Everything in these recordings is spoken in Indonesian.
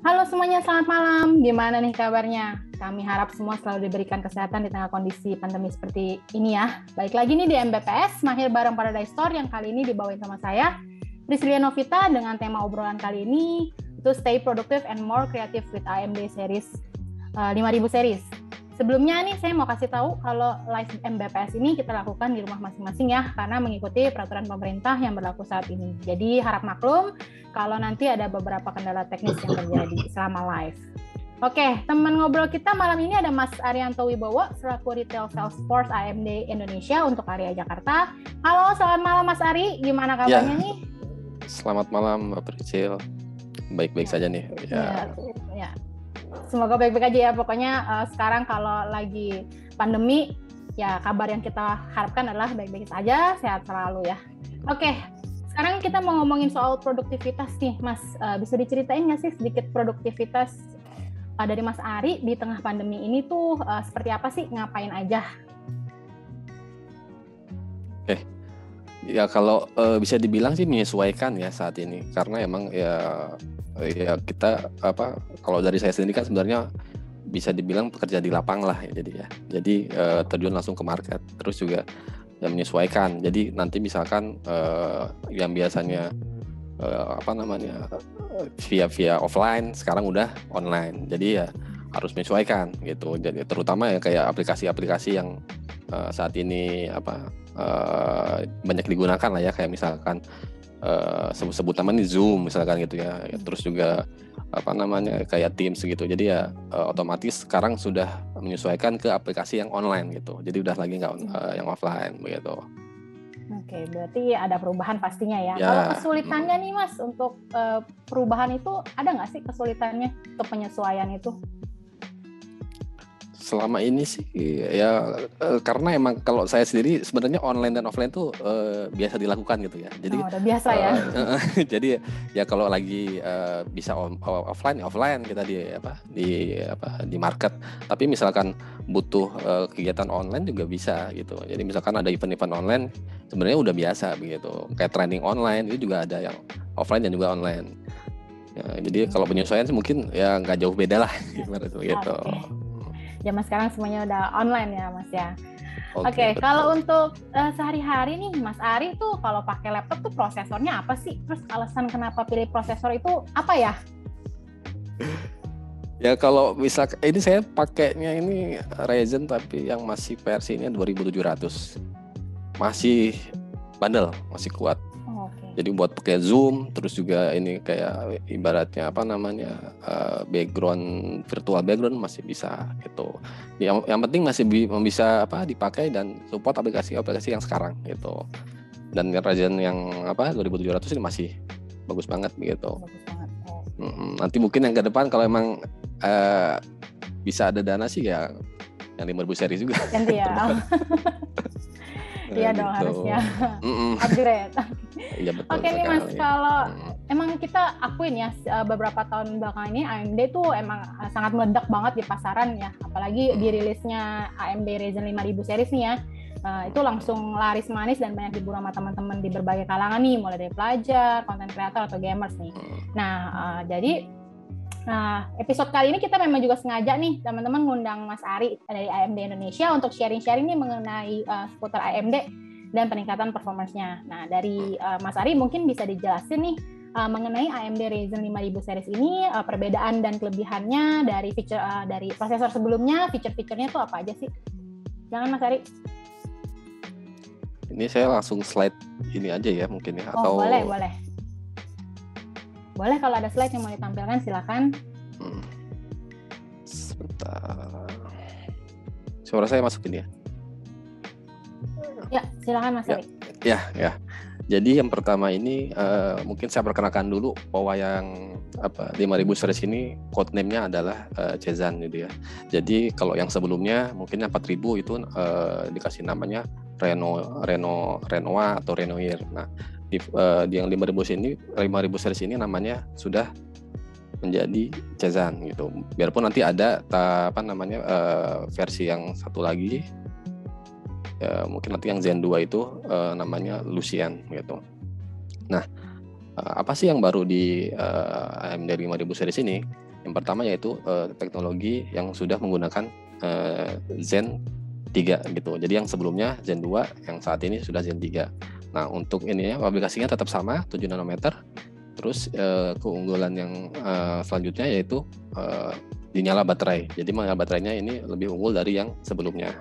Halo semuanya, selamat malam. Gimana nih kabarnya? Kami harap semua selalu diberikan kesehatan di tengah kondisi pandemi seperti ini ya. Baik lagi nih di MBPS, Mahir bareng Paradise Store yang kali ini dibawain sama saya, Priscilia Novita, dengan tema obrolan kali ini itu Stay Productive and More Creative with AMD Series 5000 Series. Sebelumnya nih saya mau kasih tahu kalau live MBPS ini kita lakukan di rumah masing-masing ya, karena mengikuti peraturan pemerintah yang berlaku saat ini. Jadi harap maklum kalau nanti ada beberapa kendala teknis yang terjadi selama live. Oke, teman ngobrol kita malam ini ada Mas Arianto Wibowo selaku Retail Sales Force AMD Indonesia untuk area Jakarta. Halo, selamat malam Mas Ari, gimana kabarnya nih? Selamat malam Mbak Priscil, baik-baik saja nih. Ya. Semoga baik-baik aja ya. Pokoknya sekarang kalau lagi pandemi, ya kabar yang kita harapkan adalah baik-baik saja, sehat selalu ya. Oke, sekarang kita mau ngomongin soal produktivitas nih, Mas. Bisa diceritain nggak sih sedikit produktivitas dari Mas Ari di tengah pandemi ini tuh seperti apa sih? Ngapain aja? Ya kalau bisa dibilang sih menyesuaikan ya saat ini, karena emang ya kita kalau dari saya sendiri kan sebenarnya bisa dibilang pekerja di lapang lah ya, jadi terjun langsung ke market, terus juga ya menyesuaikan. Jadi nanti misalkan yang biasanya via offline sekarang udah online, jadi ya harus menyesuaikan gitu. Jadi terutama ya kayak aplikasi-aplikasi yang saat ini banyak digunakan lah ya, kayak misalkan sebut namanya Zoom misalkan gitu ya. Terus juga kayak Teams gitu. Jadi ya otomatis sekarang sudah menyesuaikan ke aplikasi yang online gitu. Jadi udah lagi nggak yang offline begitu. Oke, berarti ada perubahan pastinya ya. Kalau kesulitannya nih Mas untuk perubahan itu ada nggak sih kesulitannya untuk penyesuaian itu? Selama ini sih ya karena emang kalau saya sendiri sebenarnya online dan offline tuh biasa dilakukan gitu ya. Jadi udah biasa ya. Jadi ya kalau lagi bisa offline kita di market. Tapi misalkan butuh kegiatan online juga bisa gitu. Jadi misalkan ada event-event online sebenarnya udah biasa begitu. Kayak training online itu juga ada yang offline dan juga online. Ya, jadi kalau penyesuaian sih mungkin ya nggak jauh beda lah gitu. Zaman sekarang semuanya udah online ya Mas ya. Oke, kalau untuk sehari-hari nih Mas Ari tuh kalau pakai laptop tuh prosesornya apa sih? Terus alasan kenapa pilih prosesor itu apa ya? Ya kalau bisa ini saya pakainya ini Ryzen tapi yang masih versinya 2700. Masih bandel, masih kuat. Jadi buat pakai Zoom, terus juga ini kayak ibaratnya virtual background masih bisa gitu. Yang penting masih bisa dipakai dan support aplikasi-aplikasi yang sekarang gitu. Dan Ryzen yang 2700 ini masih bagus banget begitu. Nanti mungkin yang ke depan kalau emang bisa ada dana sih ya yang 5000 seri juga. Ganti ya. Iya dong harusnya upgrade. Iya betul. Oke nih Mas, kalau emang kita akuin ya beberapa tahun belakangan ini AMD tuh emang sangat meledak banget di pasaran ya, apalagi dirilisnya AMD Ryzen 5000 series nih ya, itu langsung laris manis dan banyak diburu sama teman-teman di berbagai kalangan nih, mulai dari pelajar, content creator atau gamers nih. Nah jadi episode kali ini kita memang juga sengaja nih teman-teman ngundang Mas Ari dari AMD Indonesia untuk sharing-sharing nih mengenai seputar AMD dan peningkatan performance-nya. Nah dari Mas Ari mungkin bisa dijelasin nih mengenai AMD Ryzen 5000 series ini, perbedaan dan kelebihannya dari dari prosesor sebelumnya, fitur-fiturnya tuh apa aja sih? Jangan Mas Ari. Ini saya langsung slide ini aja ya mungkin ya, atau boleh. Boleh kalau ada slide yang mau ditampilkan silakan. Sebentar. Suara saya masuk ini ya? Ya, silakan Mas Ari. Ya. Jadi yang pertama ini mungkin saya perkenalkan dulu bahwa yang 5000 series ini code name-nya adalah Cezanne gitu ya. Jadi kalau yang sebelumnya mungkin 4000 itu dikasih namanya Renoir atau Renoir. Nah, di yang 5000 series ini namanya sudah menjadi Cezanne gitu. Biarpun nanti ada versi yang satu lagi ya, mungkin nanti yang Zen 2 itu namanya Lucien gitu. Nah, apa sih yang baru di AMD 5000 series ini? Yang pertama yaitu teknologi yang sudah menggunakan Zen 3 gitu. Jadi yang sebelumnya Zen 2, yang saat ini sudah Zen 3. Nah, untuk ini ya, aplikasinya tetap sama 7 nanometer. Terus keunggulan yang selanjutnya yaitu dinyala baterai. Jadi menyala baterainya ini lebih unggul dari yang sebelumnya.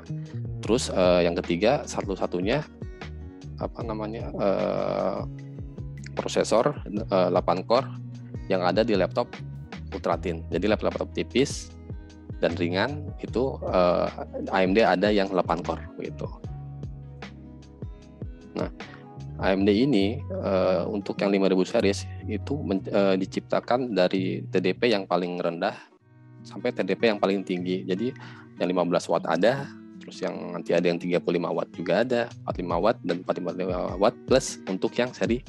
Terus yang ketiga satu-satunya prosesor 8 core yang ada di laptop ultra-thin. Jadi laptop tipis dan ringan itu AMD ada yang 8 core gitu. Nah, AMD ini untuk yang 5000 series itu diciptakan dari TDP yang paling rendah sampai TDP yang paling tinggi. Jadi yang 15 watt ada, terus yang nanti ada yang 35 watt juga ada, 45 watt dan 45 watt plus untuk yang seri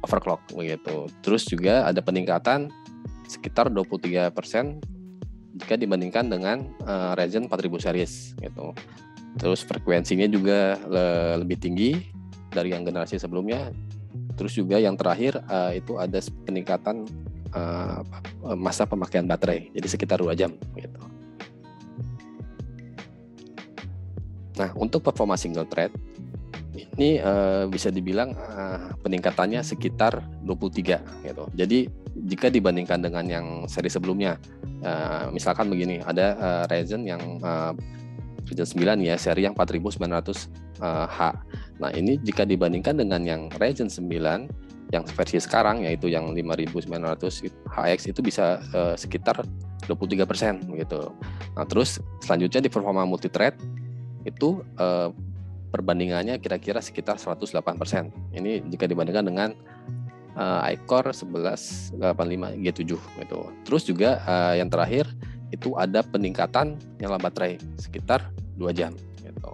overclock begitu. Terus juga ada peningkatan sekitar 23% jika dibandingkan dengan Ryzen 4000 series gitu. Terus frekuensinya juga lebih tinggi dari yang generasi sebelumnya. Terus juga yang terakhir itu ada peningkatan masa pemakaian baterai, jadi sekitar 2 jam gitu. Nah, untuk performa single thread ini bisa dibilang peningkatannya sekitar 23 gitu. Jadi jika dibandingkan dengan yang seri sebelumnya, misalkan begini, ada Ryzen yang Ryzen 9 ya, seri yang 4900H. Nah, ini jika dibandingkan dengan yang Ryzen 9 yang versi sekarang yaitu yang 5900HX itu bisa sekitar 23% gitu. Nah, terus selanjutnya di performa multithread itu perbandingannya kira-kira sekitar 108%. Ini jika dibandingkan dengan iCore 1185 G7 gitu. Terus juga yang terakhir itu ada peningkatan nyala baterai sekitar 2 jam gitu.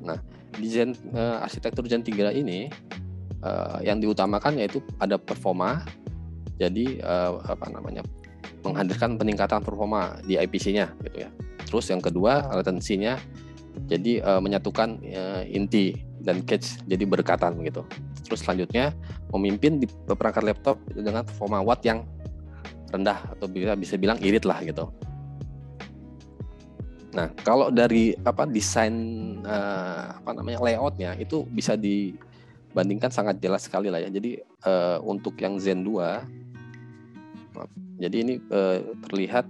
Nah, di arsitektur Zen 3 ini yang diutamakan yaitu ada performa. Jadi menghadirkan peningkatan performa di IPC-nya gitu ya. Terus yang kedua latensinya, jadi menyatukan inti dan cache jadi berdekatan gitu. Terus selanjutnya memimpin di perangkat laptop dengan performa watt yang rendah atau bisa bilang irit lah gitu. Nah, kalau dari desain layoutnya itu bisa dibandingkan sangat jelas sekali lah ya. Jadi untuk yang Zen 2, jadi ini terlihat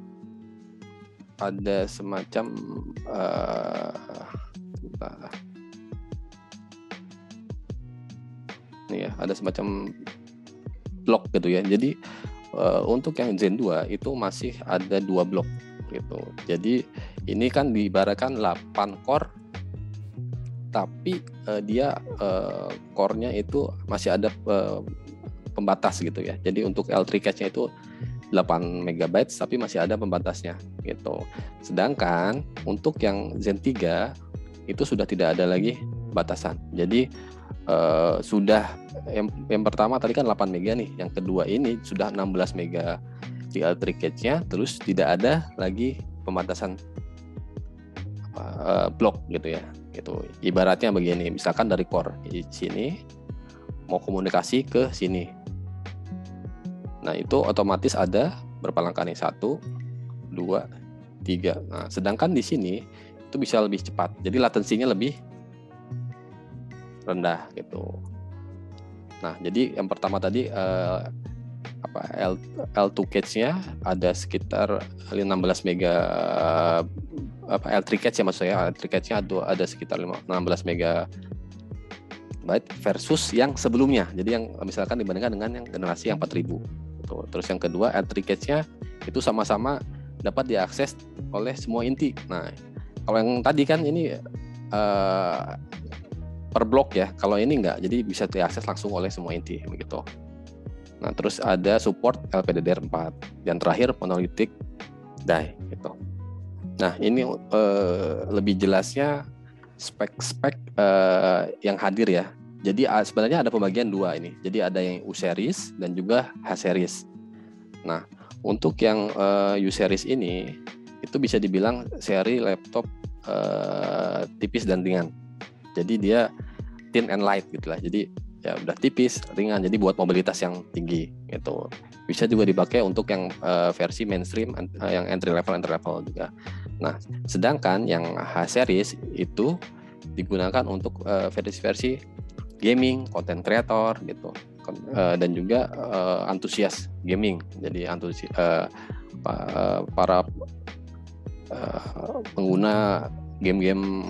ada semacam ini ya, ada semacam blok gitu ya. Jadi untuk yang Zen 2 itu masih ada 2 blok gitu. Jadi ini kan diibaratkan 8 core, tapi dia core-nya itu masih ada pembatas gitu ya. Jadi untuk L3 cache-nya itu 8 MB tapi masih ada pembatasnya gitu. Sedangkan untuk yang Zen 3 itu sudah tidak ada lagi batasan. Jadi sudah yang pertama tadi kan 8 MB nih, yang kedua ini sudah 16 MB di L3 cache-nya, terus tidak ada lagi pembatasan blok gitu ya. Gitu. Ibaratnya begini, misalkan dari core di sini mau komunikasi ke sini. Nah, itu otomatis ada berapa langkah nih? 1, 2, 3. Nah, sedangkan di sini itu bisa lebih cepat. Jadi latensinya lebih rendah gitu. Nah, jadi yang pertama tadi L2 cache-nya ada sekitar 16 MB L3 cache ya maksudnya. L3 cache-nya ada sekitar 16 MB versus yang sebelumnya. Jadi yang misalkan dibandingkan dengan yang generasi yang 4000. Terus yang kedua L3 cache-nya itu sama-sama dapat diakses oleh semua inti. Nah, kalau yang tadi kan ini per blok ya. Kalau ini enggak, jadi bisa diakses langsung oleh semua inti begitu. Nah, terus ada support LPDDR4 dan terakhir monolithic die gitu. Nah, ini lebih jelasnya spek-spek yang hadir ya. Jadi sebenarnya ada pembagian dua ini. Jadi ada yang U series dan juga H series. Nah, untuk yang U series ini itu bisa dibilang seri laptop tipis dan ringan. Jadi dia thin and light gitulah. Jadi ya udah tipis, ringan, jadi buat mobilitas yang tinggi gitu. Bisa juga dipakai untuk yang versi mainstream, yang entry level juga. Nah, sedangkan yang H series itu digunakan untuk versi-versi gaming, content creator gitu, dan juga antusias gaming. Jadi para pengguna game-game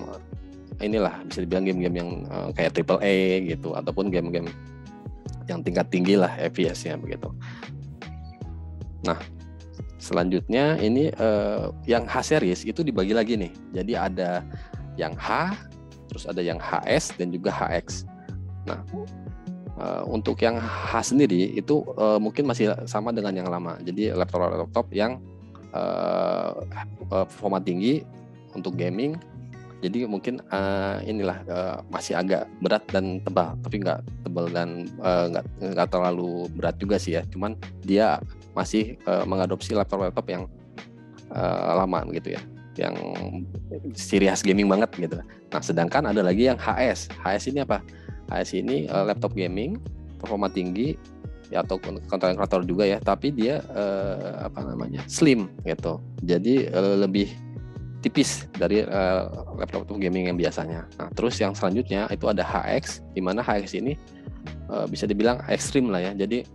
inilah, bisa dibilang game-game yang kayak AAA gitu, ataupun game-game yang tingkat tinggi lah FPS-nya begitu. Nah, selanjutnya ini yang H series itu dibagi lagi nih. Jadi ada yang H, terus ada yang HS dan juga HX. Nah, untuk yang H sendiri itu mungkin masih sama dengan yang lama. Jadi laptop yang performa tinggi untuk gaming. Jadi mungkin inilah masih agak berat dan tebal, tapi nggak tebal dan nggak terlalu berat juga sih ya. Cuman dia masih mengadopsi laptop yang lama gitu ya, yang serious gaming banget gitu. Nah, sedangkan ada lagi yang HS. HS ini apa? HS ini laptop gaming performa tinggi ya, atau content creator juga ya, tapi dia slim gitu. Jadi lebih tipis dari laptop gaming yang biasanya. Nah, terus yang selanjutnya itu ada HX, di mana HX ini bisa dibilang ekstrim lah ya. Jadi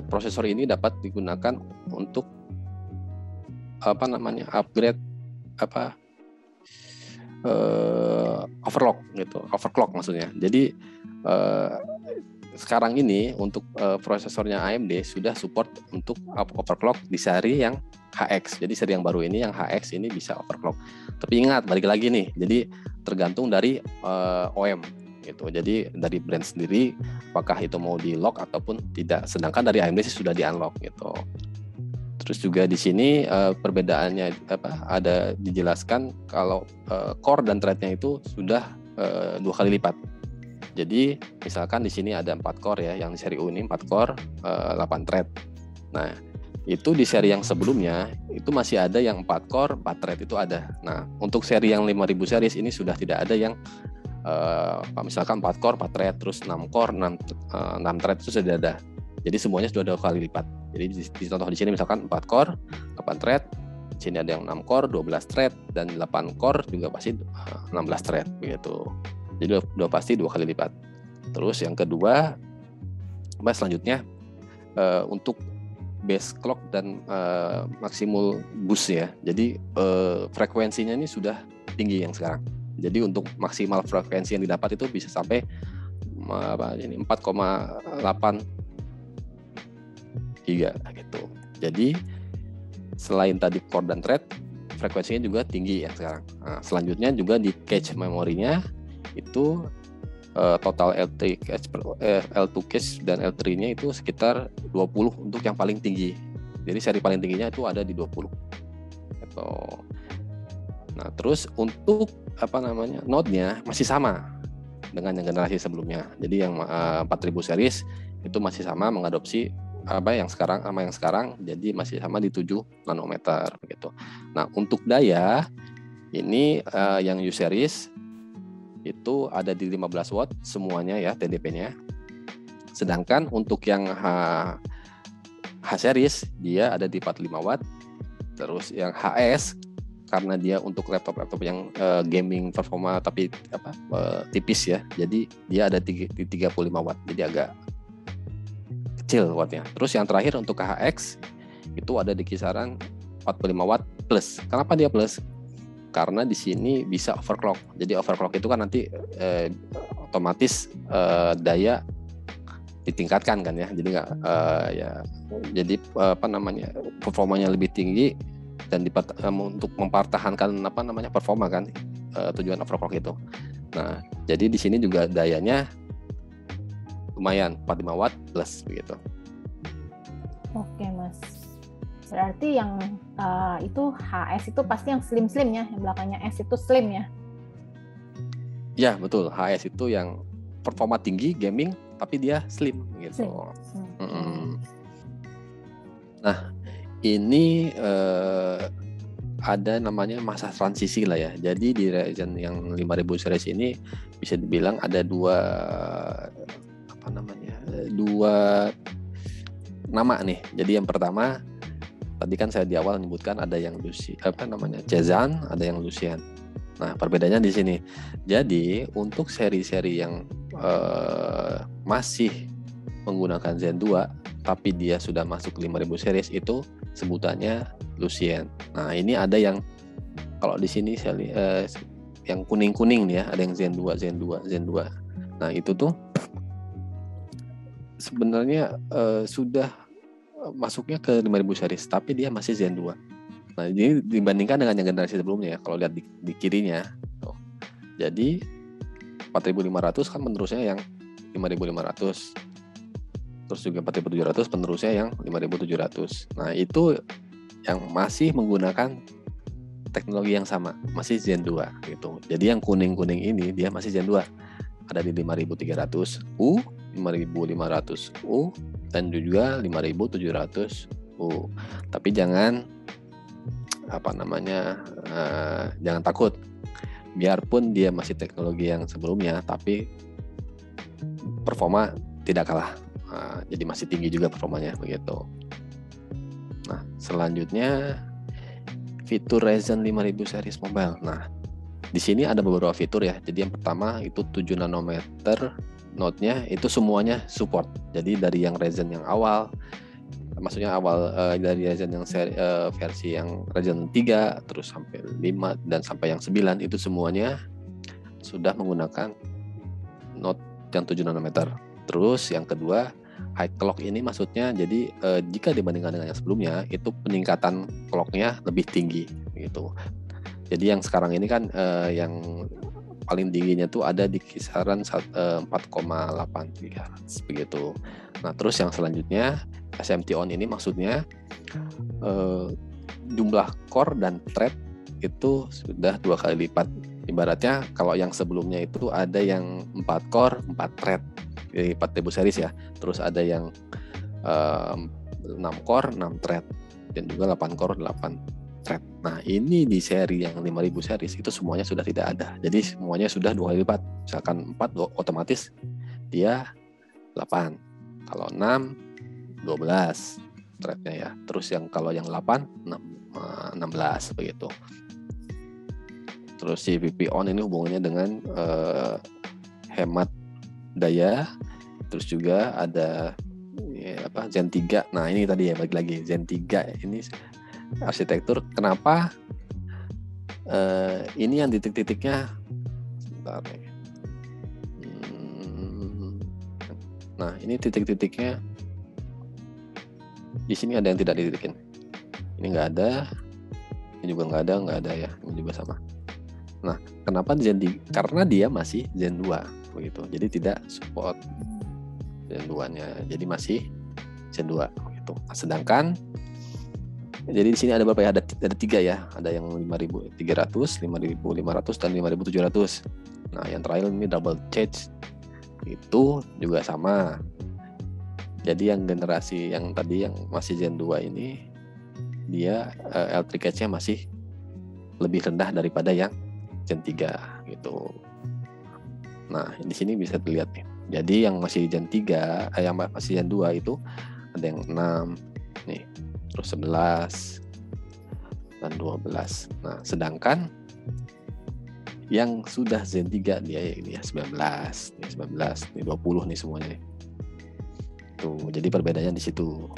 prosesor ini dapat digunakan untuk upgrade overclock maksudnya. Jadi sekarang ini untuk prosesornya AMD sudah support untuk overclock di seri yang HX. Jadi seri yang baru ini yang HX ini bisa overclock. Tapi ingat, balik lagi nih. Jadi tergantung dari OEM gitu. Jadi dari brand sendiri apakah itu mau di lock ataupun tidak. Sedangkan dari AMD sih sudah di unlock gitu. Terus juga di sini perbedaannya ada dijelaskan kalau core dan thread-nya itu sudah 2 kali lipat. Jadi misalkan di sini ada 4 core ya, yang di seri U ini 4 core 8 thread. Nah, itu di seri yang sebelumnya itu masih ada yang 4 core 4 thread itu ada. Nah, untuk seri yang 5000 series ini sudah tidak ada yang misalkan 4 core 4 thread terus 6 core 6 thread itu sudah ada. Jadi semuanya sudah 2 kali lipat. Jadi di contoh di sini misalkan 4 core 8 thread, di sini ada yang 6 core 12 thread dan 8 core juga pasti 16 thread begitu. Jadi udah pasti 2 kali lipat. Terus yang kedua, selanjutnya untuk base clock dan maksimal boost ya. Jadi frekuensinya ini sudah tinggi yang sekarang. Jadi untuk maksimal frekuensi yang didapat itu bisa sampai 4,8 giga gitu. Jadi selain tadi core dan thread, frekuensinya juga tinggi ya sekarang. Nah, selanjutnya juga di cache memorinya itu total L2 cache dan L3-nya itu sekitar 20 untuk yang paling tinggi. Jadi seri paling tingginya itu ada di 20. Gitu. Nah, terus untuk node-nya masih sama dengan yang generasi sebelumnya. Jadi yang 4000 series itu masih sama mengadopsi yang sekarang, jadi masih sama di 7 nanometer begitu. Nah, untuk daya ini yang U series itu ada di 15 watt semuanya ya TDP-nya. Sedangkan untuk yang H series dia ada di 45 watt. Terus yang HS karena dia untuk laptop yang gaming performa tapi tipis ya. Jadi dia ada di 35 watt. Jadi agak kecil wattnya. Terus yang terakhir untuk HX itu ada di kisaran 45 watt plus. Kenapa dia plus? Karena di sini bisa overclock. Jadi overclock itu kan nanti otomatis daya ditingkatkan kan ya. Jadi jadi performanya lebih tinggi dan untuk mempertahankan performa kan tujuan overclock itu. Nah, jadi di sini juga dayanya lumayan 45 watt plus begitu. Oke, Mas. Berarti yang itu HS itu pasti yang slim-slim ya, yang belakangnya S itu slim ya? Ya, betul. HS itu yang performa tinggi gaming tapi dia slim gitu. Slim. Nah, ini ada namanya masa transisi lah ya. Jadi di Ryzen yang 5000 series ini bisa dibilang ada dua nama nih. Jadi yang pertama tadi kan saya di awal menyebutkan ada yang Cezanne, ada yang Lucien. Nah, perbedaannya di sini. Jadi untuk seri-seri yang masih menggunakan Zen 2 tapi dia sudah masuk 5000 series itu sebutannya Lucien. Nah, ini ada yang kalau di sini saya yang kuning-kuning nih ya, ada yang Zen 2. Nah, itu tuh sebenarnya sudah masuknya ke 5000 series tapi dia masih Zen 2. Nah, ini dibandingkan dengan yang generasi sebelumnya ya, kalau lihat di kirinya. Tuh. Jadi 4500 kan penerusnya yang 5500. Terus juga 4700 penerusnya yang 5700. Nah, itu yang masih menggunakan teknologi yang sama, masih Zen 2 gitu. Jadi yang kuning-kuning ini dia masih Zen 2. Ada di 5300U, 5500U dan juga 5700U. Tapi jangan jangan takut. Biarpun dia masih teknologi yang sebelumnya, tapi performa tidak kalah. Jadi masih tinggi juga performanya begitu. Nah, selanjutnya fitur Ryzen 5000 series mobile. Nah, di sini ada beberapa fitur ya. Jadi yang pertama itu 7 nanometer node-nya itu semuanya support. Jadi dari yang Ryzen yang awal, maksudnya dari Ryzen yang versi yang Ryzen 3 terus sampai 5 dan sampai yang 9 itu semuanya sudah menggunakan node yang 7 nanometer. Terus yang kedua, high clock ini maksudnya jadi jika dibandingkan dengan yang sebelumnya itu peningkatan clock-nya lebih tinggi gitu. Jadi yang sekarang ini kan yang paling tingginya tuh ada di kisaran 4,8 GHz begitu. Nah, terus yang selanjutnya SMT on ini maksudnya jumlah core dan thread itu sudah 2 kali lipat. Ibaratnya kalau yang sebelumnya itu ada yang 4 core, 4 thread di 4000 series ya. Terus ada yang 6 core, 6 thread dan juga 8 core, 8 thread. Nah, ini di seri yang 5000 series itu semuanya sudah tidak ada. Jadi semuanya sudah 2 kali lipat. Misalkan 4 otomatis dia 8. Kalau 6 12 threadnya ya. Terus yang kalau yang 8 16 begitu. Terus si VP on ini hubungannya dengan hemat daya. Terus juga ada Zen 3. Nah, ini tadi ya balik lagi Zen 3 ini arsitektur. Kenapa ini yang titik-titiknya sebentar nih. Nah, ini titik-titiknya di sini ada yang tidak dititikin. Ini nggak ada. Ini juga nggak ada ya. Ini juga sama. Nah, kenapa Zen 3? Karena dia masih Zen 2 begitu. Jadi tidak support Zen 2-nya. Jadi masih Zen 2 gitu. Sedangkan jadi di sini ada berapa ya? Ada 3 ya. Ada yang 5300, 5500 dan 5700. Nah, yang terakhir ini double charge itu juga sama. Jadi yang generasi yang tadi yang masih Zen 2 ini dia electric edge-nya masih lebih rendah daripada yang Zen 3 gitu. Nah, di sini bisa dilihat nih. Jadi yang masih Zen 3, yang masih Zen 2 itu ada yang 6 nih, terus 11 dan 12. Nah, sedangkan yang sudah Zen 3 dia ini ya 19, nih 19, nih 20 nih semuanya nih. Tuh, jadi perbedaannya di situ.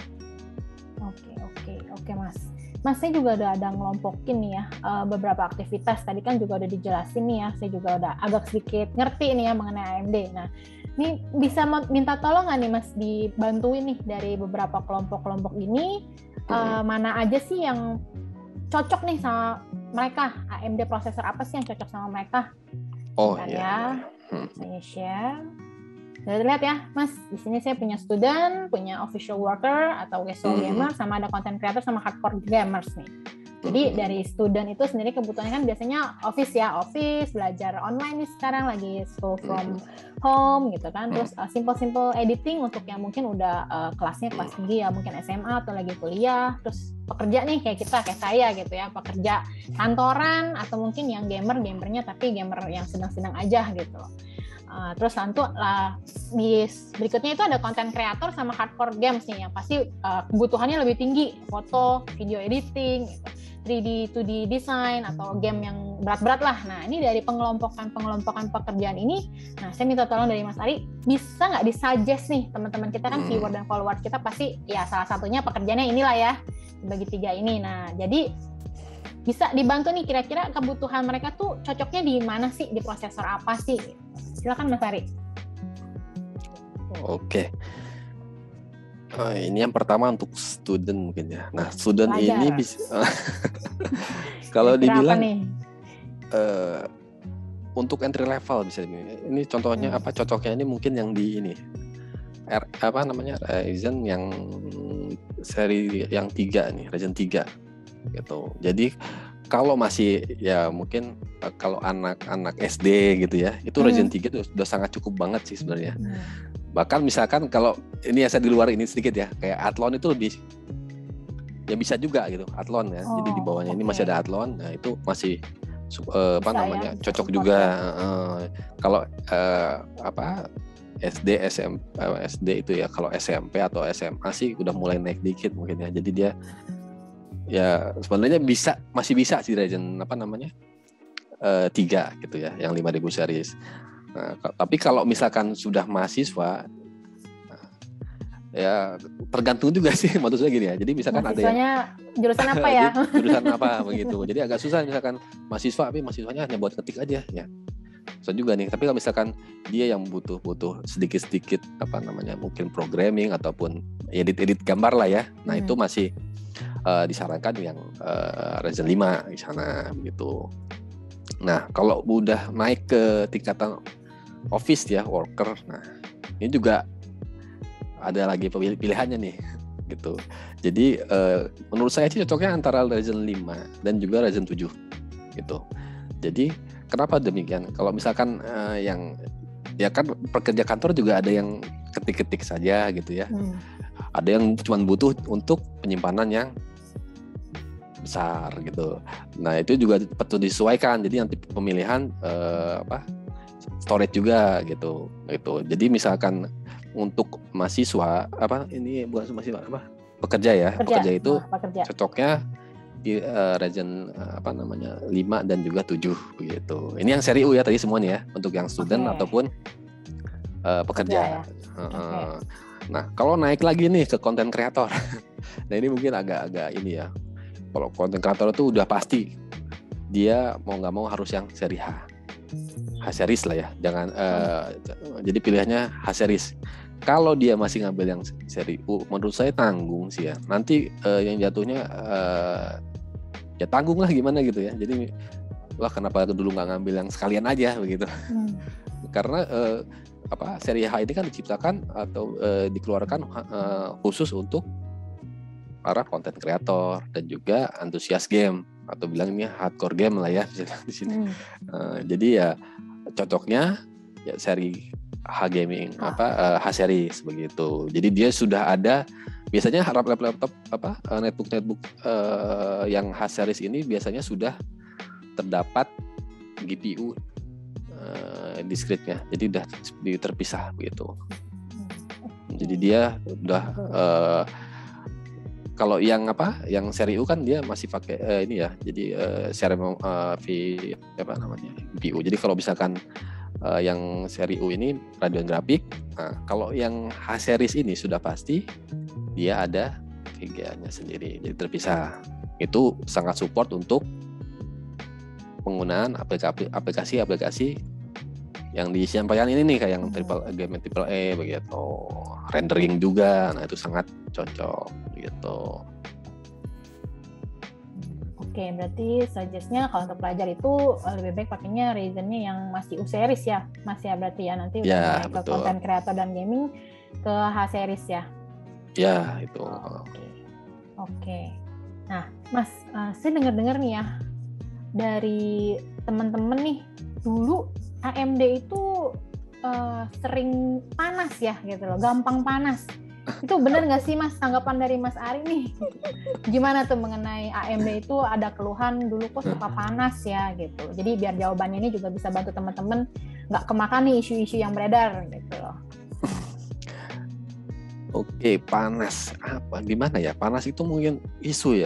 Oke, Mas. Masnya juga udah ada ngelompokin nih ya beberapa aktivitas. Tadi kan juga udah dijelasin nih ya. Saya juga udah agak sedikit ngerti nih ya mengenai AMD. Nah, ini bisa minta tolong nggak nih Mas dibantuin nih dari beberapa kelompok-kelompok ini mana aja sih yang cocok nih sama mereka? AMD prosesor apa sih yang cocok sama mereka? Oh iya. Saya share. Bisa lihat ya, Mas. Di sini saya punya student, punya official worker atau casual gamer, sama ada content creator sama hardcore gamers nih. Jadi dari student itu sendiri kebutuhannya kan biasanya office ya, office, belajar online nih sekarang lagi school from home gitu kan. Terus simple editing untuk yang mungkin udah kelasnya kelas tinggi ya, mungkin SMA atau lagi kuliah. Terus pekerja nih kayak kita, kayak saya gitu ya, pekerja kantoran atau mungkin yang gamernya tapi gamer yang sedang-sedang aja gitu. Terus tentu di berikutnya itu ada content creator sama hardcore games nih yang pasti kebutuhannya lebih tinggi, foto, video editing, 3D, 2D design atau game yang berat-berat lah. Nah, ini dari pengelompokan pekerjaan ini, nah saya minta tolong dari Mas Ari, bisa nggak disuggest nih teman-teman kita kan viewer dan followers kita pasti ya salah satunya pekerjaannya inilah ya, bagi 3 ini. Nah, jadi bisa dibantu nih kira-kira kebutuhan mereka tuh cocoknya di mana sih, di prosesor apa sih? Silakan Mas Ari. Oke. Ini yang pertama untuk student mungkin ya. Nah, student ini bisa kalau dibilang untuk entry level bisa ini contohnya apa cocoknya ini mungkin yang di ini Ryzen yang seri yang 3 nih, Ryzen 3 gitu. Jadi kalau masih ya mungkin kalau anak-anak SD gitu ya, itu Ryzen 3 itu sudah sangat cukup banget sih sebenarnya. Bahkan misalkan kalau ini ya saya di luar ini sedikit ya, kayak Athlon itu lebih ya bisa juga gitu, Athlon ya. Jadi di bawahnya ini masih ada Athlon. Nah, itu masih cocok juga. Kalau SD itu ya, kalau SMP atau SMA sih udah mulai naik dikit mungkin ya. Jadi dia ya sebenarnya masih bisa sih Ryzen 3 gitu ya, yang 5000 series. Nah, tapi kalau misalkan sudah mahasiswa, ya tergantung juga sih maksud saya gini ya. Jadi misalkan ada yang jurusan apa ya? Jurusan apa begitu. Jadi agak susah misalkan mahasiswa, tapi mahasiswanya hanya buat ketik aja ya. Susah juga nih. Tapi kalau misalkan dia yang butuh sedikit-sedikit mungkin programming ataupun edit gambar lah ya. Nah, itu masih disarankan yang Ryzen 5 di sana gitu. Nah, kalau udah naik ke tingkatan office ya, worker. Nah, ini juga ada lagi pilihannya nih gitu. Jadi menurut saya sih cocoknya antara Ryzen 5 dan juga Ryzen 7 gitu. Jadi kenapa demikian? Kalau misalkan yang ya kan pekerja kantor juga ada yang ketik-ketik saja gitu ya. Ada yang cuma butuh untuk penyimpanan yang besar gitu. Nah, itu juga perlu disesuaikan. Jadi nanti pemilihan storage juga gitu. Jadi misalkan untuk mahasiswa pekerja itu cocoknya di Ryzen 5 dan juga 7 begitu. Ini yang seri U ya tadi semuanya ya, untuk yang student ataupun pekerja. Ya. Nah, kalau naik lagi nih ke konten kreator. Nah, ini mungkin agak ini ya. Kalau konten kreator itu udah pasti dia mau nggak mau harus yang seri H series lah ya. Jangan jadi pilihannya H series. Kalau dia masih ngambil yang seri U, menurut saya tanggung sih ya. Nanti yang jatuhnya ya tanggung lah gimana gitu ya. Jadi kenapa dulu nggak ngambil yang sekalian aja begitu. Karena seri H ini kan diciptakan atau dikeluarkan khusus untuk para konten kreator dan juga antusias game atau bilangnya hardcore game lah ya di sini. Jadi ya cocoknya ya seri H gaming H series begitu. Jadi dia sudah ada biasanya laptop netbook yang H series ini biasanya sudah terdapat GPU discrete-nya. Jadi udah terpisah begitu. Jadi dia udah kalau yang seri U kan dia masih pakai ini ya. Jadi GPU. Jadi kalau misalkan yang seri U ini Radeon grafik. Nah, kalau yang H series ini sudah pasti dia ada VGA-nya sendiri. Jadi terpisah. Itu sangat support untuk penggunaan aplikasi yang disampaikan ini nih kayak yang game triple A begitu, rendering juga. Nah, itu sangat cocok gitu. Oke, berarti suggest-nya kalau untuk pelajar itu lebih baik pakainya Ryzen-nya yang masih U series ya, Mas ya, berarti ya nanti udah naik ke konten kreator dan gaming ke H series ya. Ya, itu. Oke. Nah, Mas, saya dengar-dengar nih ya dari teman-teman nih, dulu AMD itu sering panas ya gitu loh, gampang panas. Itu benar nggak sih Mas, tanggapan dari Mas Ari nih? Gimana tuh mengenai AMD itu ada keluhan dulu kok suka panas ya gitu. Jadi biar jawabannya ini juga bisa bantu teman-teman nggak kemakan nih isu-isu yang beredar gitu loh. Oke, panas apa gimana ya? Panas itu mungkin isu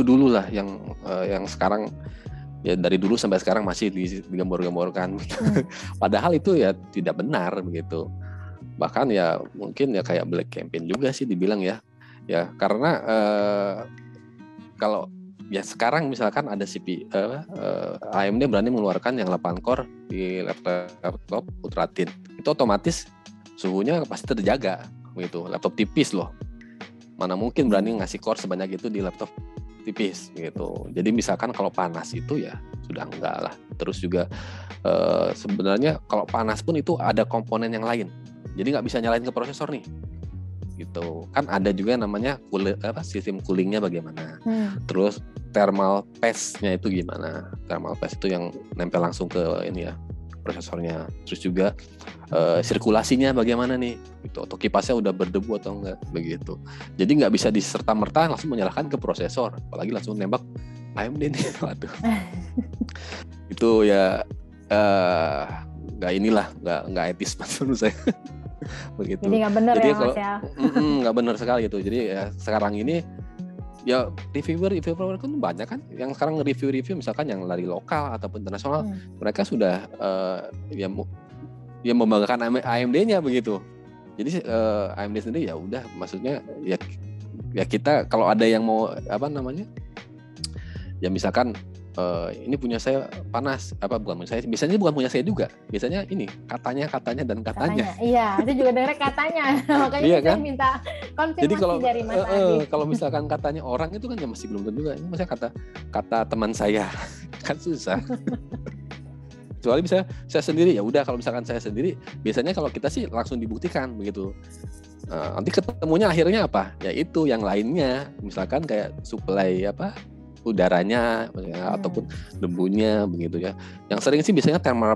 dulu lah yang sekarang ya dari dulu sampai sekarang masih digembor-gemborkan. Padahal itu ya tidak benar begitu. Bahkan ya mungkin ya kayak black campaign juga sih dibilang ya. Ya karena kalau ya sekarang misalkan ada AMD berani mengeluarkan yang 8 core di laptop Ultra Thin. Itu otomatis suhunya pasti terjaga gitu. Laptop tipis loh. Mana mungkin berani ngasih core sebanyak itu di laptop tipis gitu. Jadi misalkan kalau panas itu ya sudah enggak lah. Terus juga sebenarnya kalau panas pun itu ada komponen yang lain. Jadi nggak bisa nyalain ke prosesor nih. Gitu. Kan ada juga yang namanya sistem coolingnya bagaimana. Terus thermal paste-nya itu gimana? Thermal paste itu yang nempel langsung ke ini ya prosesornya. Terus juga sirkulasinya bagaimana nih? Gitu. Atau kipasnya udah berdebu atau enggak begitu. Jadi nggak bisa diserta-merta langsung menyalahkan ke prosesor, apalagi langsung nembak AMD nih. Waduh. Itu ya nggak etis menurut saya. Begitu. Jadi nggak benar ya Mas ya? Nggak benar sekali gitu. Jadi ya sekarang ini ya reviewer kan banyak kan yang sekarang review misalkan yang dari lokal ataupun internasional, mereka sudah ya membanggakan AMD-nya begitu. Jadi AMD sendiri ya udah, maksudnya ya kita kalau ada yang mau ya misalkan ini punya saya panas, bukan punya saya, biasanya bukan punya saya juga, biasanya ini katanya. Iya, itu juga dengar katanya, makanya iya, saya kan? minta konfirmasi. Jadi dari Mas Adi. Kalau misalkan katanya orang itu kan ya masih belum tentu juga, ini maksudnya kata teman saya kan susah. Kecuali misalnya saya sendiri, ya udah, kalau misalkan saya sendiri biasanya kalau kita sih langsung dibuktikan begitu. Nanti ketemunya akhirnya apa? Ya itu yang lainnya, misalkan kayak supply udaranya ataupun debunya begitu ya. Yang sering sih biasanya thermal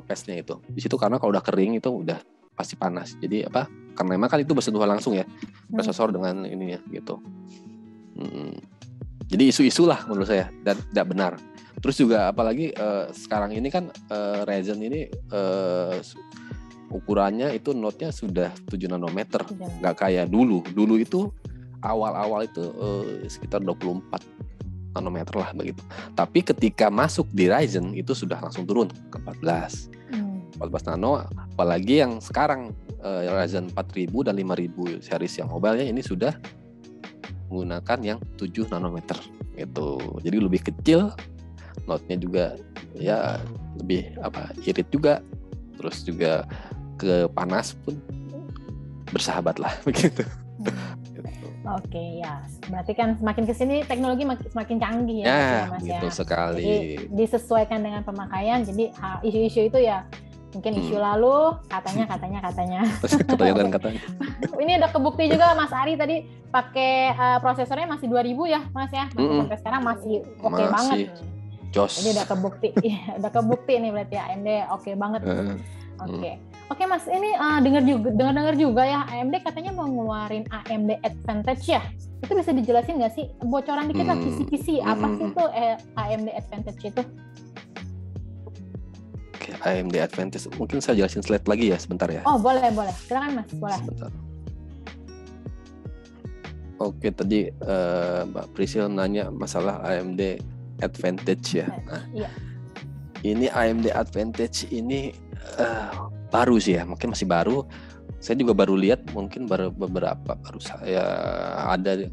paste-nya itu. Di situ karena kalau udah kering itu udah pasti panas. Jadi karena memang kan itu bersentuhan langsung ya prosesor dengan ininya gitu. Jadi isu-isu lah menurut saya, dan tidak benar. Terus juga apalagi sekarang ini kan Ryzen ini ukurannya itu node-nya sudah 7 nanometer, nggak kayak dulu. Dulu itu awal-awal itu sekitar 24 nanometer lah begitu. Tapi ketika masuk di Ryzen itu sudah langsung turun ke 14 nano. Apalagi yang sekarang Ryzen 4000 dan 5000 series yang mobile-nya ini sudah menggunakan yang 7 nanometer gitu. Jadi lebih kecil, node-nya juga ya lebih irit juga. Terus juga ke panas pun bersahabat lah begitu. Oke, ya. Berarti kan semakin kesini teknologi semakin canggih ya, Mas betul ya. Sekali. Jadi disesuaikan dengan pemakaian. Jadi isu-isu itu ya mungkin isu lalu katanya. Katanya. Ini udah kebukti juga Mas Ari tadi pakai prosesornya masih 2000 ya Mas ya. Sampai sekarang masih oke banget. Jos. Jadi udah kebukti nih berarti ya AMD oke banget. Oke Mas, ini dengar juga ya AMD katanya mau ngeluarin AMD Advantage ya. Itu bisa dijelasin nggak sih? Bocoran dikit lah kisi-kisi apa sih itu AMD Advantage itu? Oke, AMD Advantage mungkin saya jelasin slide lagi ya sebentar ya. Oh boleh. Silakan Mas, boleh. Sebentar. Oke, tadi Mbak Prisil nanya masalah AMD Advantage ya. Nah, iya. Ini AMD Advantage ini baru sih ya, mungkin masih baru. Saya juga baru lihat, mungkin baru saya ada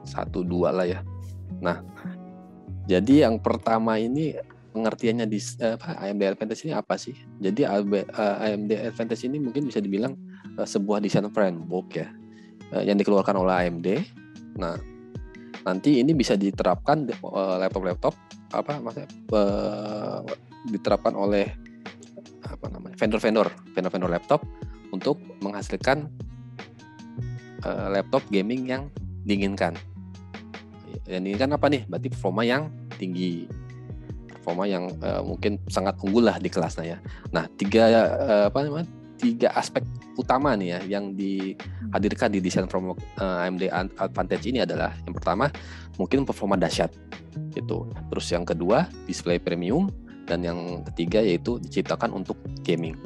1-2 lah ya. Nah, jadi yang pertama ini pengertiannya di AMD Advantage ini apa sih? Jadi AMD Advantage ini mungkin bisa dibilang sebuah desain framework ya, yang dikeluarkan oleh AMD. Nah, nanti ini bisa diterapkan laptop diterapkan oleh vendor laptop untuk menghasilkan laptop gaming yang diinginkan. Yang diinginkan apa nih? Berarti performa yang tinggi, performa yang mungkin sangat unggul lah di kelasnya ya. Nah, tiga aspek utama nih ya yang dihadirkan di desain framework AMD Advantage ini adalah, yang pertama mungkin performa dahsyat gitu. Terus yang kedua display premium, Dan yang ketiga yaitu diciptakan untuk gaming.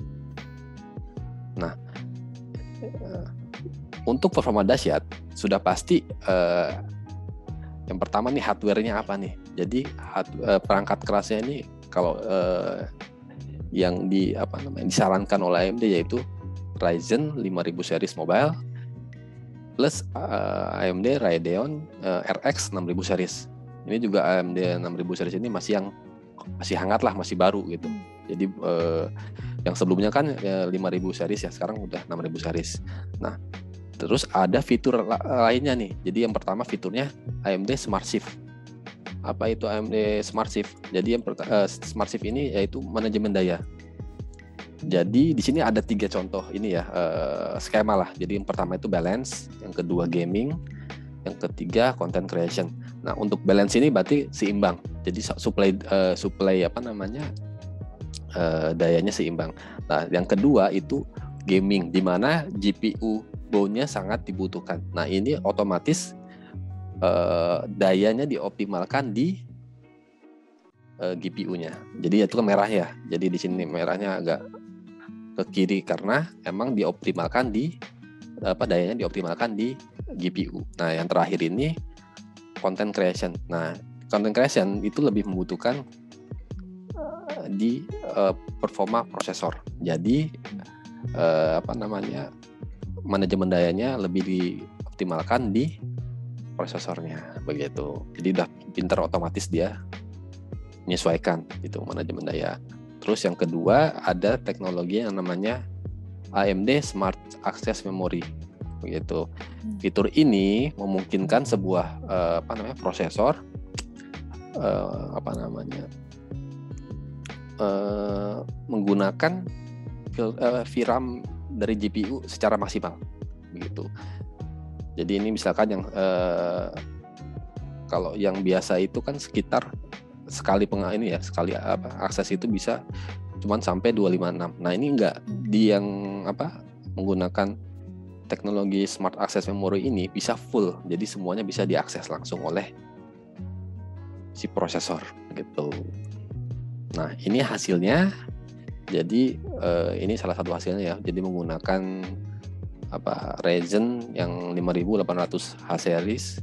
Nah, untuk performa dahsyat sudah pasti yang pertama nih hardware-nya apa nih. Jadi perangkat kerasnya ini kalau yang disarankan oleh AMD yaitu Ryzen 5000 series mobile plus AMD Radeon RX 6000 series. Ini juga AMD 6000 series ini masih hangat lah, masih baru gitu. Jadi yang sebelumnya kan 5000 series ya, sekarang udah 6000 series. Nah, terus ada fitur lainnya nih. Jadi yang pertama fiturnya AMD Smart Shift. Apa itu AMD Smart Shift? Jadi yang Smart Shift ini yaitu manajemen daya. Jadi di sini ada 3 contoh ini ya skema lah. Jadi yang pertama itu balance, yang kedua gaming, yang ketiga content creation. Nah, untuk balance ini berarti seimbang. Jadi supply dayanya seimbang. Nah, yang kedua itu gaming, di mana GPU bone-nya sangat dibutuhkan. Nah, ini otomatis dayanya dioptimalkan di GPU-nya. Jadi itu kan merah ya. Jadi di sini merahnya agak ke kiri karena emang dioptimalkan dayanya dioptimalkan di GPU. Nah, yang terakhir ini content creation. Nah, content creation itu lebih membutuhkan di performa prosesor. Jadi manajemen dayanya lebih dioptimalkan di prosesornya begitu. Jadi udah pintar otomatis dia menyesuaikan gitu manajemen daya. Terus yang kedua ada teknologi yang namanya AMD Smart Access Memory begitu. Fitur ini memungkinkan sebuah prosesor menggunakan VRAM dari GPU secara maksimal begitu. Jadi ini misalkan yang kalau yang biasa itu kan sekitar sekali akses itu bisa cuman sampai 256. Nah, ini enggak, di yang menggunakan teknologi Smart Access Memory ini bisa full. Jadi semuanya bisa diakses langsung oleh si prosesor gitu. Nah, ini hasilnya. Jadi ini salah satu hasilnya ya. Jadi menggunakan Ryzen yang 5800H series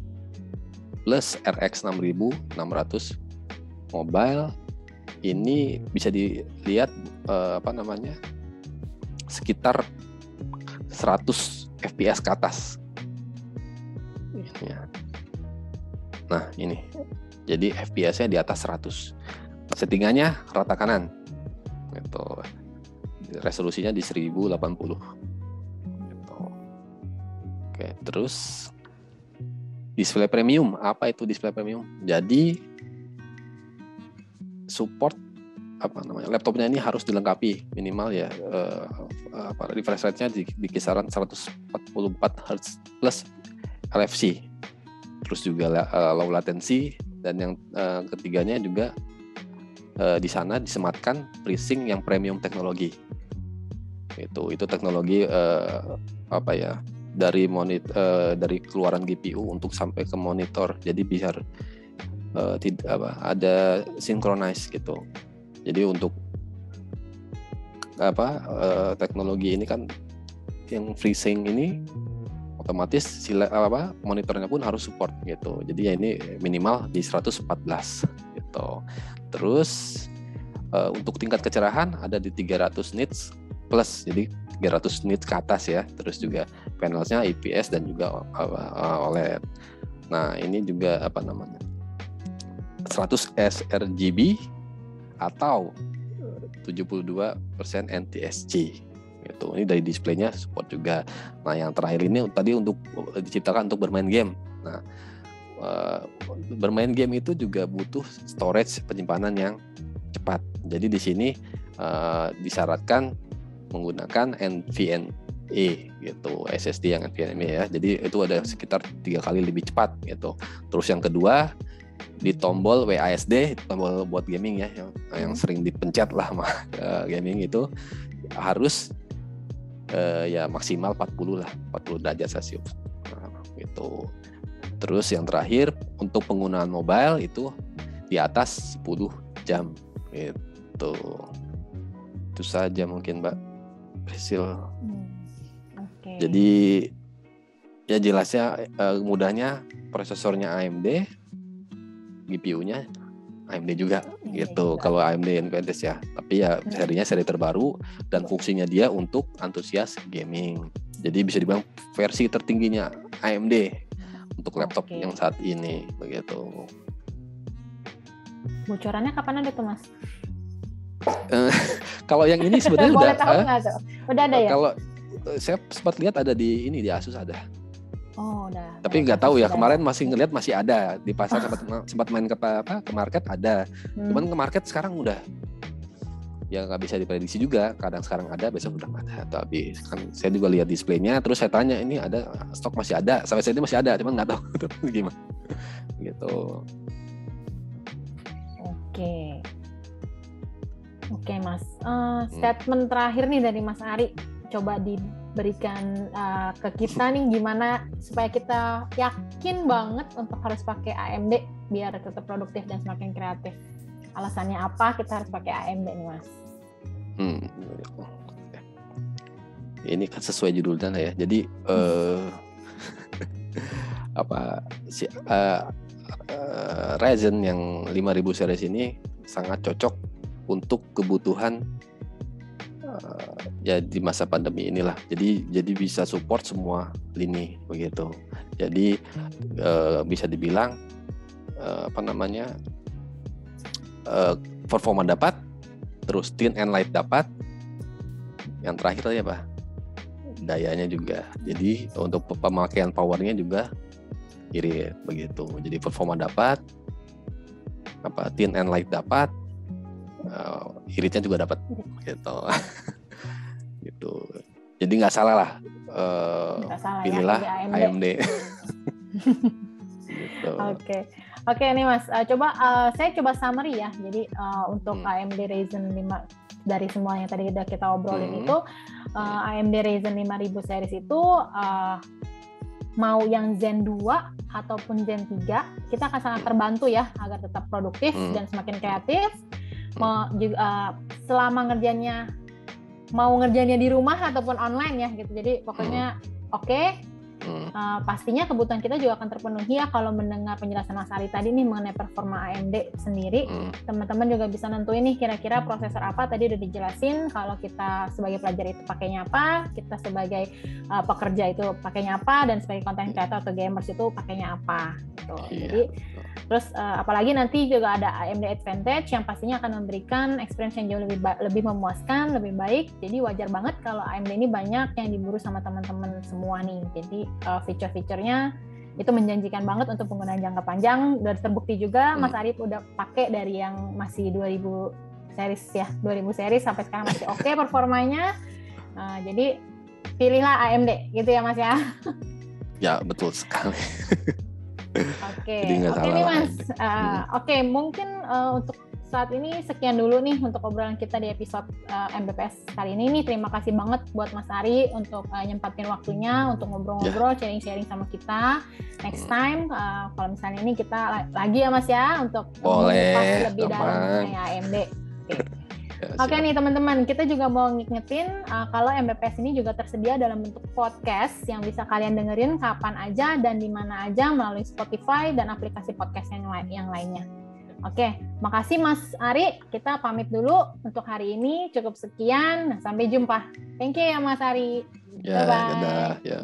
plus RX 6600 mobile. Ini bisa dilihat sekitar 100 FPS ke atas. Nah, ini. Jadi FPS-nya di atas 100. Settingnya rata kanan. Gitu. Resolusinya di 1080. Gitu. Oke, terus display premium. Apa itu display premium? Jadi support laptopnya ini harus dilengkapi minimal ya refresh rate-nya di kisaran 144 Hz plus LFC. Terus juga low latency, dan yang ketiganya juga di sana disematkan FreeSync yang premium teknologi. Itu teknologi dari keluaran GPU untuk sampai ke monitor. Jadi biar ada synchronize gitu. Jadi untuk teknologi ini kan yang FreeSync ini otomatis monitornya pun harus support gitu. Jadi ya ini minimal di 114 gitu. Terus untuk tingkat kecerahan ada di 300 nits plus, jadi 300 nits ke atas ya. Terus juga panelnya IPS dan juga OLED. Nah, ini juga 100 sRGB atau 72% NTSC gitu. Ini dari displaynya support juga. Nah, yang terakhir ini tadi untuk diciptakan untuk bermain game. Nah, bermain game itu juga butuh storage penyimpanan yang cepat. Jadi di sini disyaratkan menggunakan NVMe gitu, SSD yang NVMe ya. Jadi itu ada sekitar 3 kali lebih cepat gitu. Terus yang kedua, di tombol WASD, tombol buat gaming ya, yang sering dipencet lah gaming itu harus ya maksimal 40 derajat Celcius gitu. Terus yang terakhir untuk penggunaan mobile itu di atas 10 jam gitu. gitu. Itu saja mungkin Mbak Prisil. Okay. Jadi ya jelasnya mudahnya prosesornya AMD, GPU-nya AMD juga gitu. Juga. Kalau AMD Advantage ya, tapi ya serinya seri terbaru dan fungsinya dia untuk antusias gaming. Jadi bisa dibilang versi tertingginya AMD untuk laptop yang saat ini begitu. Bocorannya kapan ada tuh Mas? Kalau yang ini sebenarnya boleh tahu nggak tuh? Udah ada ya? Kalau saya sempat lihat ada di Asus ada. Oh, udah. Tapi nggak tahu ya, kemarin masih ngelihat masih ada di pasar, sempat main ke market ada. Cuman ke market sekarang udah ya nggak bisa diprediksi juga, kadang sekarang ada besok udah nggak ada atau habis. Kan saya juga lihat displaynya, terus saya tanya ini ada stok masih ada, sampai saat ini masih ada, cuman nggak tahu gimana gitu. Oke Mas, statement terakhir nih dari Mas Ari, coba diberikan ke kita nih gimana supaya kita yakin banget untuk harus pakai AMD biar tetap produktif dan semakin kreatif. Alasannya apa kita harus pakai AMD nih Mas? Ini kan sesuai judulnya ya. Jadi Ryzen yang 5000 series ini sangat cocok untuk kebutuhan ya di masa pandemi inilah. Jadi bisa support semua lini begitu. Jadi bisa dibilang performa dapat, terus thin and light dapat. Yang terakhir tadi apa? Dayanya juga. Jadi untuk pemakaian powernya juga irit begitu. Jadi performa dapat, thin and light dapat, iritnya juga dapat gitu. Gitu. Jadi nggak salah lah. Pilihlah ya, AMD. Gitu. Oke nih Mas, saya coba summary ya. Jadi untuk AMD Ryzen 5 dari semua yang tadi udah kita obrolin itu, AMD Ryzen 5000 series itu mau yang Zen 2 ataupun Zen 3, kita akan sangat terbantu ya agar tetap produktif dan semakin kreatif. Selama ngerjainnya di rumah ataupun online ya gitu. Jadi pokoknya pastinya kebutuhan kita juga akan terpenuhi ya. Kalau mendengar penjelasan Mas Ari tadi nih mengenai performa AMD sendiri, teman-teman juga bisa nentuin nih kira-kira prosesor apa, tadi udah dijelasin. Kalau kita sebagai pelajar itu pakainya apa, kita sebagai pekerja itu pakainya apa, dan sebagai content creator atau gamers itu pakainya apa gitu. Jadi terus apalagi nanti juga ada AMD Advantage yang pastinya akan memberikan experience yang jauh lebih memuaskan, lebih baik. Jadi wajar banget kalau AMD ini banyak yang diburu sama teman-teman semua nih. Jadi fitur-fiturnya itu menjanjikan banget untuk penggunaan jangka panjang. Udah terbukti juga Mas Arif udah pakai dari yang masih 2000 series sampai sekarang masih oke performanya. Jadi pilihlah AMD gitu ya Mas ya. Ya betul sekali. Oke nih Mas. Mungkin untuk saat ini sekian dulu nih untuk obrolan kita di episode MBPS kali ini nih. Terima kasih banget buat Mas Ari untuk nyempatin waktunya untuk ngobrol-ngobrol, sharing-sharing sama kita. Next time kalau misalnya ini kita lagi ya Mas ya untuk mengupas lebih dalam mengenai AMD. Oke nih teman-teman, kita juga mau ngingetin kalau MBPS ini juga tersedia dalam bentuk podcast yang bisa kalian dengerin kapan aja dan di mana aja melalui Spotify dan aplikasi podcast yang lainnya. Oke, makasih Mas Ari. Kita pamit dulu untuk hari ini. Cukup sekian. Sampai jumpa. Thank you ya Mas Ari. Ya, dadah. Ya.